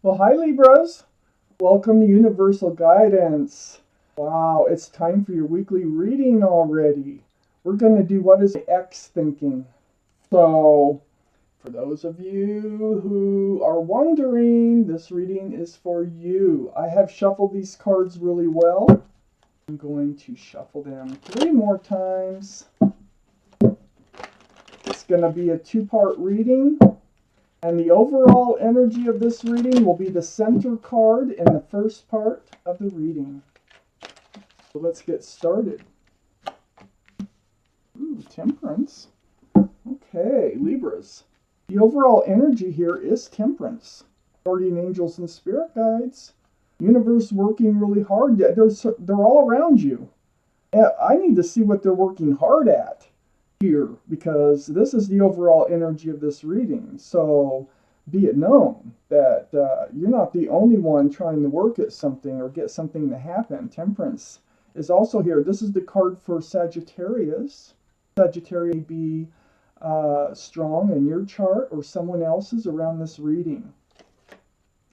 Well, hi Libras. Welcome to Universal Guidance. Wow, it's time for your weekly reading already. We're going to do what is X thinking. So, for those of you who are wondering, this reading is for you. I have shuffled these cards really well. I'm going to shuffle them 3 more times. It's going to be a 2-part reading. And the overall energy of this reading will be the center card in the first part of the reading. So let's get started. Ooh, Temperance. Okay, Libras. The overall energy here is Temperance. Guardian angels and spirit guides. Universe working really hard. They're all around you. I need to see what they're working hard at here, because this is the overall energy of this reading. So be it known that you're not the only one trying to work at something or get something to happen. Temperance is also here. This is the card for Sagittarius. Sagittarius may be strong in your chart or someone else's around this reading.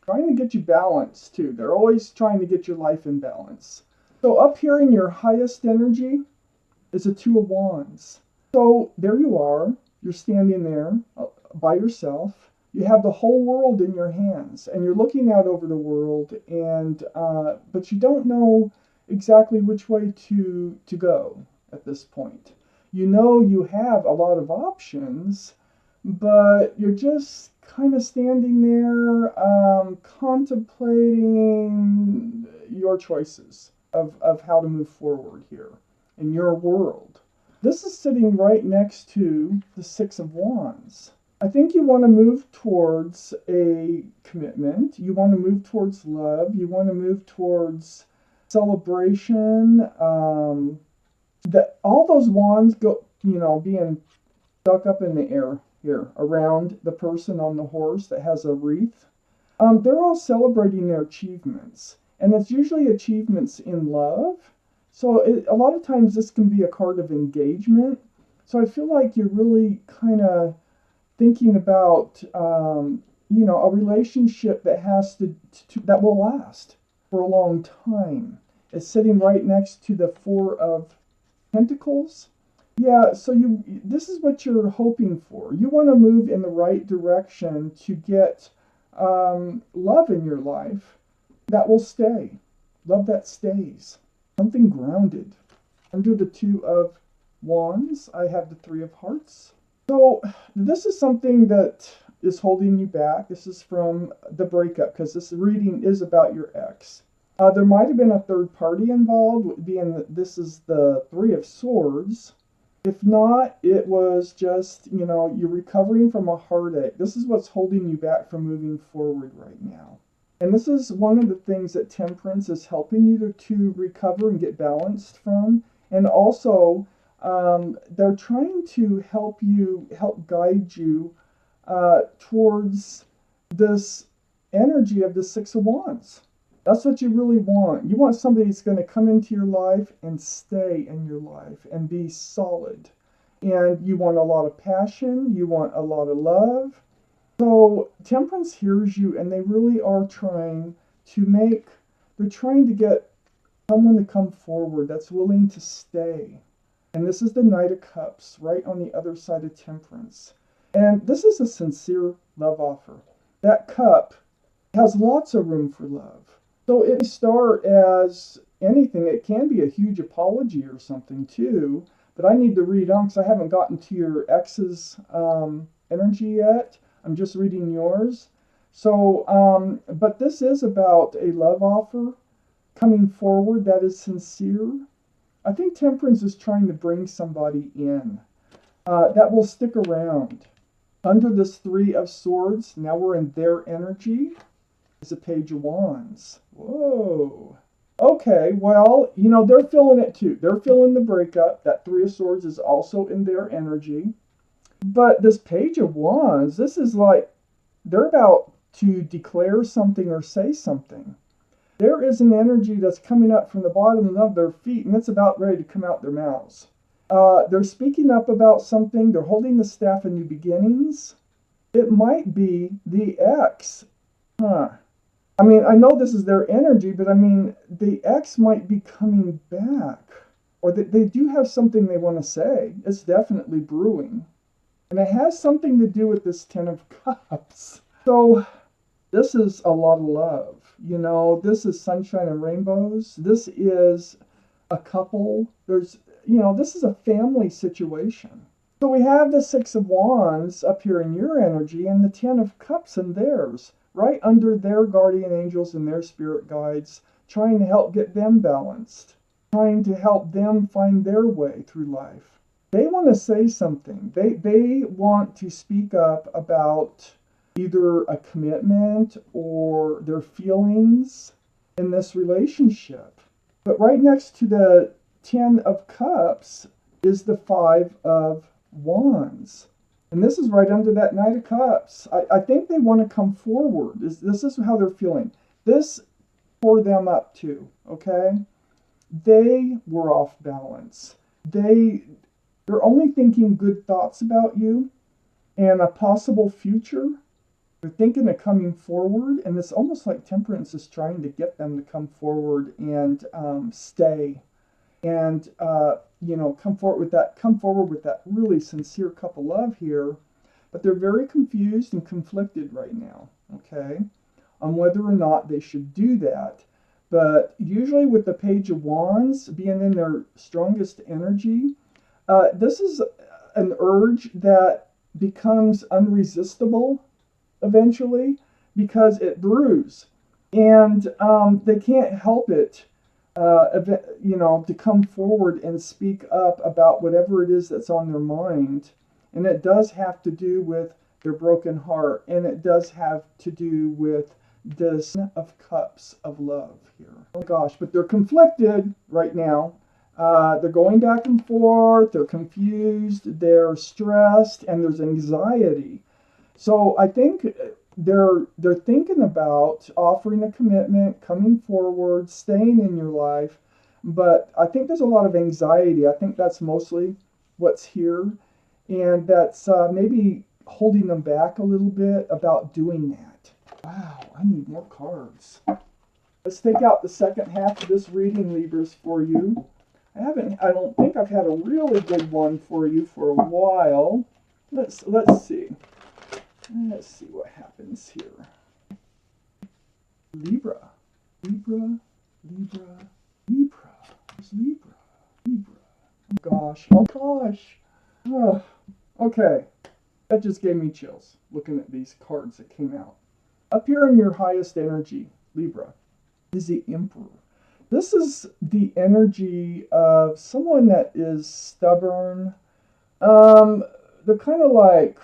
Trying to get you balanced too. They're always trying to get your life in balance. So up here in your highest energy is a 2 of Wands. So there you are, you're standing there by yourself. You have the whole world in your hands, and you're looking out over the world, and but you don't know exactly which way to go at this point. You know you have a lot of options, but you're just kind of standing there contemplating your choices of how to move forward here in your world. This is sitting right next to the 6 of Wands. I think you want to move towards a commitment. You want to move towards love. You want to move towards celebration. That all those wands go, being stuck up in the air here around the person on the horse that has a wreath. They're all celebrating their achievements, and it's usually achievements in love. So a lot of times this can be a card of engagement. So I feel like you're really kind of thinking about, a relationship that that will last for a long time. It's sitting right next to the 4 of Pentacles. Yeah, so this is what you're hoping for. You want to move in the right direction to get love in your life that will stay. Love that stays. Something grounded. Under the 2 of Wands, I have the 3 of Hearts. So this is something that is holding you back. This is from the breakup, because this reading is about your ex. There might have been a third party involved, being that this is the 3 of Swords. If not, it was just, you're recovering from a heartache. This is what's holding you back from moving forward right now. And this is one of the things that Temperance is helping you to recover and get balanced from. And also, they're trying to help guide you towards this energy of the 6 of Wands. That's what you really want. You want somebody who's going to come into your life and stay in your life and be solid. And you want a lot of passion. You want a lot of love. So Temperance hears you, and they really are trying to get someone to come forward that's willing to stay. And this is the Knight of Cups right on the other side of Temperance. And this is a sincere love offer. That cup has lots of room for love. So it may start as anything. It can be a huge apology or something too. But I need to read on because I haven't gotten to your ex's energy yet. I'm just reading yours. So, but this is about a love offer coming forward that is sincere. I think Temperance is trying to bring somebody in that will stick around. Under this 3 of Swords, now we're in their energy, is a Page of Wands. Whoa. Okay, well, they're feeling it too. They're feeling the breakup. That 3 of Swords is also in their energy. But this Page of Wands, this is like they're about to declare something or say something. There is an energy that's coming up from the bottom of their feet, and it's about ready to come out their mouths. They're speaking up about something. They're holding the staff of new beginnings. It might be the ex. I mean, I know this is their energy, but I mean, the ex might be coming back. Or they do have something they want to say. It's definitely brewing. And it has something to do with this Ten of Cups. So this is a lot of love. You know, this is sunshine and rainbows. This is a couple. This is a family situation. So we have the Six of Wands up here in your energy and the Ten of Cups in theirs, right under their guardian angels and their spirit guides, trying to help get them balanced, trying to help them find their way through life. They want to say something. They want to speak up about either a commitment or their feelings in this relationship. But right next to the Ten of Cups is the Five of Wands. And this is right under that Knight of Cups. I think they want to come forward. This is how they're feeling. This for them up too, okay? They were off balance. They're only thinking good thoughts about you and a possible future. They're thinking of coming forward, and it's almost like Temperance is trying to get them to come forward and stay, and come forward with that really sincere cup of love here. But they're very confused and conflicted right now, okay, on whether or not they should do that. But usually with the Page of Wands being in their strongest energy, this is an urge that becomes unresistible eventually because it brews. And they can't help it, to come forward and speak up about whatever it is that's on their mind. And it does have to do with their broken heart. And it does have to do with this of Cups of love here. Oh gosh, but they're conflicted right now. They're going back and forth. They're confused. They're stressed, and there's anxiety. So I think they're thinking about offering a commitment, coming forward, staying in your life. But I think there's a lot of anxiety. I think that's mostly what's here, and that's maybe holding them back a little bit about doing that. Wow, I need more cards. Let's take out the second half of this reading, Libras, for you. I don't think I've had a really good one for you for a while. Let's see. Let's see what happens here. Libra. Libra. Libra. Libra. It's Libra. Libra. Oh gosh. Oh gosh. Oh, okay. That just gave me chills looking at these cards that came out. Up here in your highest energy, Libra, is the Emperor. This is the energy of someone that is stubborn. They're kind of like,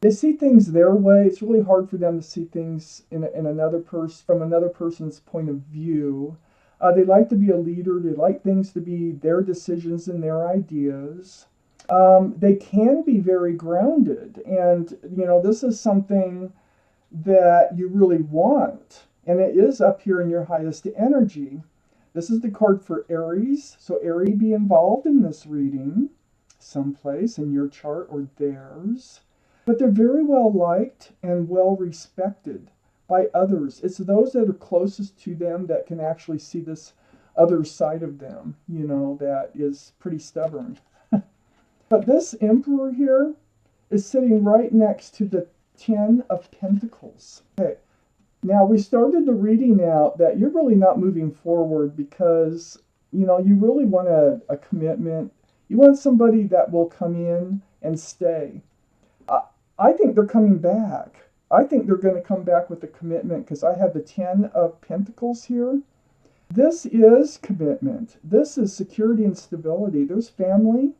they see things their way. It's really hard for them to see things in another person, from another person's point of view. They like to be a leader. They like things to be their decisions and their ideas. They can be very grounded, and this is something that you really want, and it is up here in your highest energy. This is the card for Aries, so Aries be involved in this reading someplace in your chart or theirs. But they're very well liked and well respected by others. It's those that are closest to them that can actually see this other side of them, that is pretty stubborn. But this Emperor here is sitting right next to the Ten of Pentacles. Okay, now we started the reading out that you're really not moving forward because, you really want a commitment. You want somebody that will come in and stay. I think they're coming back. I think they're going to come back with a commitment because I have the Ten of Pentacles here. This is commitment. This is security and stability. There's family.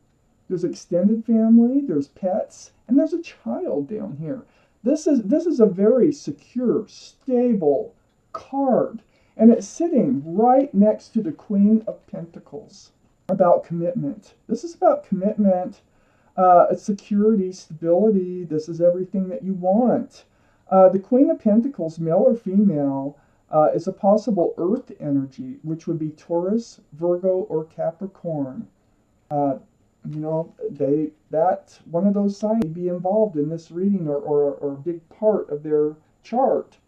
There's extended family. There's pets. And there's a child down here. This is a very secure, stable card. And it's sitting right next to the Queen of Pentacles. About commitment. This is about commitment, security, stability. This is everything that you want. The Queen of Pentacles, male or female, is a possible earth energy, which would be Taurus, Virgo, or Capricorn. That one of those signs may be involved in this reading or a big part of their chart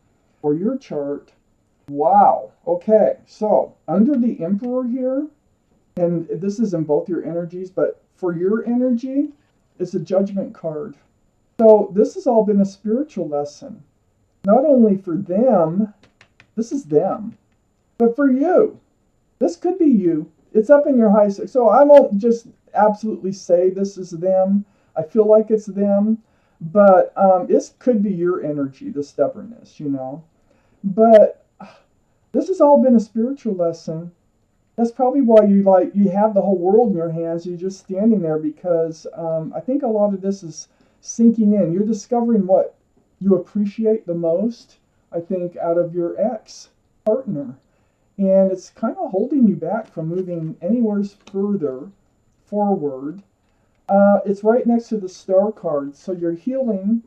or your chart. Wow. Okay, so under the Emperor here, and this is in both your energies, but for your energy, it's a Judgment card. So this has all been a spiritual lesson. Not only for them, this is them, but for you. This could be you. It's up in your highest. So I won't just absolutely say this is them. I feel like it's them, but this could be your energy, the stubbornness, you know. But this has all been a spiritual lesson. That's probably why you have the whole world in your hands. You're just standing there because I think a lot of this is sinking in. You're discovering what you appreciate the most, I think, out of your ex partner. And it's kind of holding you back from moving anywhere further forward. It's right next to the Star card. So you're healing.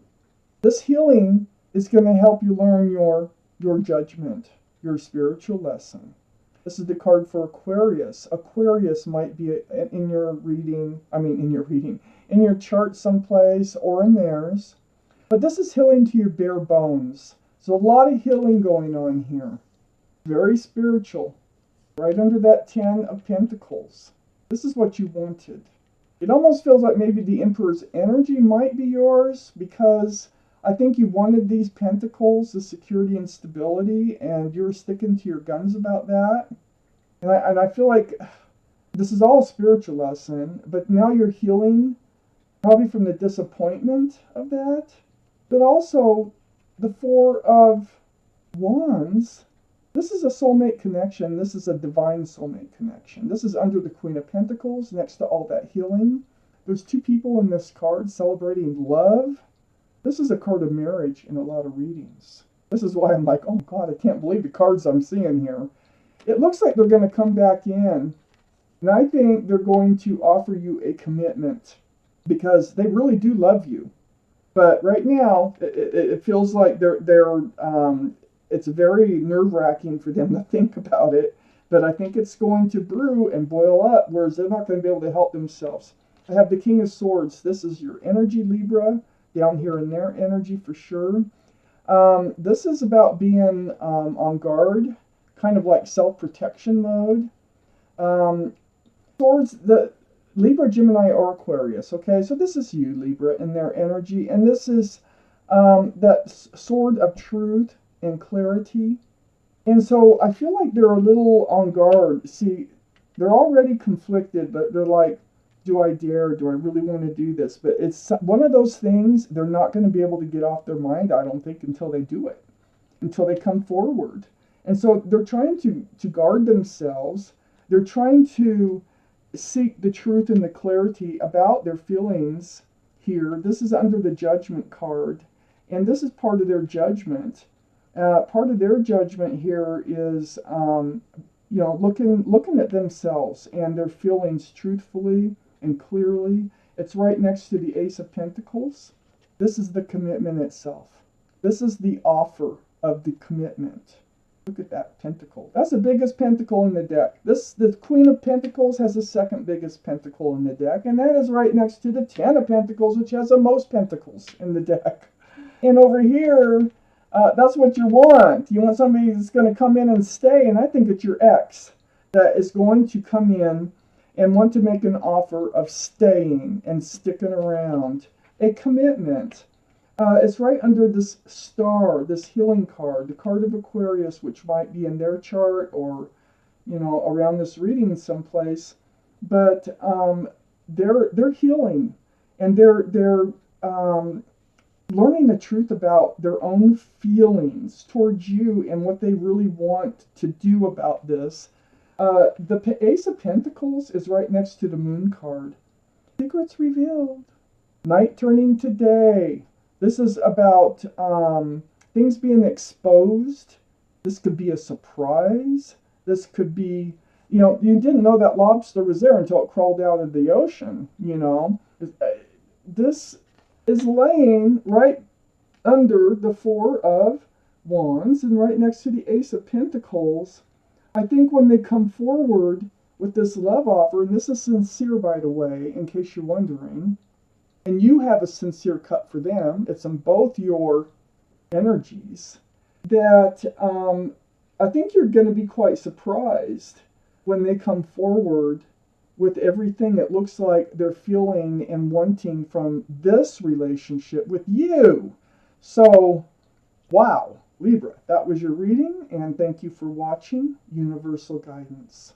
This healing is going to help you learn your judgment, your spiritual lesson. This is the card for Aquarius. Aquarius might be in your reading, in your chart someplace or in theirs. But this is healing to your bare bones. There's a lot of healing going on here. Very spiritual. Right under that 10 of Pentacles. This is what you wanted. It almost feels like maybe the Emperor's energy might be yours because I think you wanted these pentacles, the security and stability, and you're sticking to your guns about that. And I feel like this is all a spiritual lesson, but now you're healing probably from the disappointment of that. But also, the Four of Wands, this is a soulmate connection. This is a divine soulmate connection. This is under the Queen of Pentacles next to all that healing. There's two people in this card celebrating love. This is a card of marriage in a lot of readings. This is why I'm like, oh God, I can't believe the cards I'm seeing here. It looks like they're going to come back in. And I think they're going to offer you a commitment because they really do love you. But right now, it feels like it's very nerve-wracking for them to think about it. But I think it's going to brew and boil up, whereas they're not going to be able to help themselves. I have the King of Swords. This is your energy, Libra, down here in their energy for sure. This is about being on guard, kind of like self-protection mode. Swords, the Libra, Gemini, or Aquarius. Okay, so this is you, Libra, in their energy. And this is that sword of truth and clarity. And so I feel like they're a little on guard. See, they're already conflicted, but they're like, do I dare? Do I really want to do this? But it's one of those things they're not going to be able to get off their mind, I don't think, until they do it, until they come forward. And so they're trying to guard themselves. They're trying to seek the truth and the clarity about their feelings here. This is under the Judgment card, and this is part of their judgment. Part of their judgment here is, looking at themselves and their feelings truthfully and clearly. It's right next to the Ace of Pentacles. This is the commitment itself. This is the offer of the commitment. Look at that pentacle. That's the biggest pentacle in the deck. The Queen of Pentacles has the second biggest pentacle in the deck, and that is right next to the 10 of Pentacles, which has the most pentacles in the deck. And over here, that's what you want. You want somebody that's going to come in and stay, and I think it's your ex that is going to come in and want to make an offer of staying and sticking around. A commitment. It's right under this star, this healing card, the card of Aquarius, which might be in their chart or, around this reading someplace. But they're healing, and they're learning the truth about their own feelings towards you and what they really want to do about this. The Ace of Pentacles is right next to the Moon card. Secrets revealed. Night turning to day. This is about things being exposed. This could be a surprise. This could be, you didn't know that lobster was there until it crawled out of the ocean, This is laying right under the Four of Wands and right next to the Ace of Pentacles. I think when they come forward with this love offer, and this is sincere, by the way, in case you're wondering, and you have a sincere cut for them, it's in both your energies, that I think you're going to be quite surprised when they come forward with everything it looks like they're feeling and wanting from this relationship with you. So, wow, Libra, that was your reading, and thank you for watching Universal Guidance.